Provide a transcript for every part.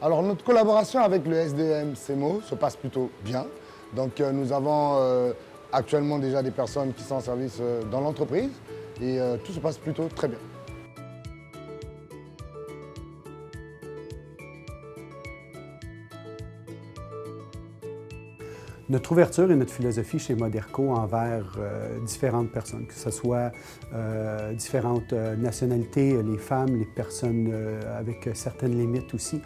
Alors notre collaboration avec le SDEM CMO se passe plutôt bien. Donc nous avons actuellement déjà des personnes qui sont en service dans l'entreprise et tout se passe plutôt très bien. Notre ouverture et notre philosophie chez Moderco envers différentes personnes, que ce soit différentes nationalités, les femmes, les personnes avec certaines limites aussi,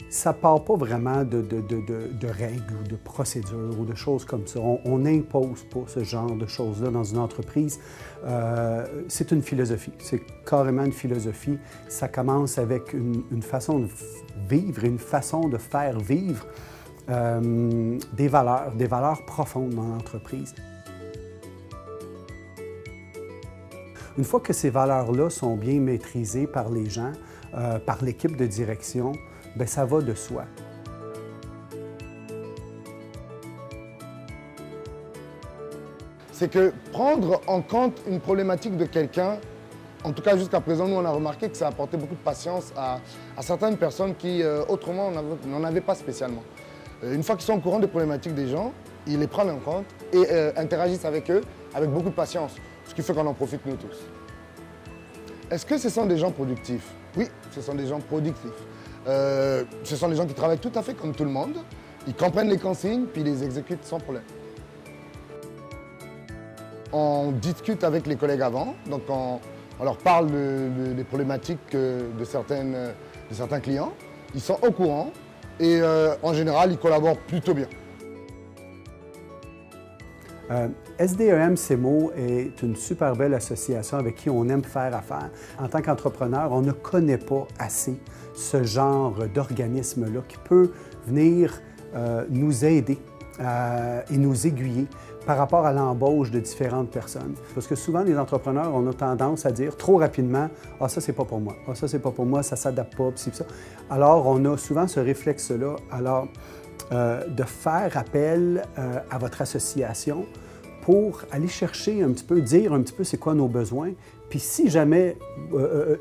ça ne part pas vraiment de règles ou de procédures ou de choses comme ça. On n'impose pas ce genre de choses-là dans une entreprise. C'est une philosophie, c'est carrément une philosophie. Ça commence avec une façon de vivre, une façon de faire vivre des valeurs profondes dans l'entreprise. Une fois que ces valeurs-là sont bien maîtrisées par les gens, par l'équipe de direction, bien, ça va de soi. C'est que prendre en compte une problématique de quelqu'un, en tout cas jusqu'à présent, nous on a remarqué que ça a apporté beaucoup de patience à certaines personnes qui autrement n'en avaient pas spécialement. Une fois qu'ils sont au courant des problématiques des gens, ils les prennent en compte et interagissent avec eux avec beaucoup de patience, ce qui fait qu'on en profite nous tous. Est-ce que ce sont des gens productifs? Oui, ce sont des gens productifs. Ce sont des gens qui travaillent tout à fait comme tout le monde. Ils comprennent les consignes, puis ils les exécutent sans problème. On discute avec les collègues avant, donc on leur parle des problématiques de certains clients. Ils sont au courant et en général, ils collaborent plutôt bien. SDEM CMO est une super belle association avec qui on aime faire affaire. En tant qu'entrepreneur, on ne connaît pas assez ce genre d'organisme-là qui peut venir nous aider et nous aiguiller par rapport à l'embauche de différentes personnes. Parce que souvent, les entrepreneurs, on a tendance à dire trop rapidement « Ah, ça, c'est pas pour moi. Ah, ça, c'est pas pour moi, ça s'adapte pas, pis ça. » Alors, on a souvent ce réflexe-là. Alors, de faire appel à votre association pour aller chercher un petit peu, dire un petit peu c'est quoi nos besoins. Puis si jamais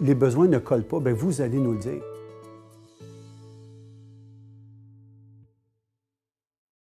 les besoins ne collent pas, bien, vous allez nous le dire.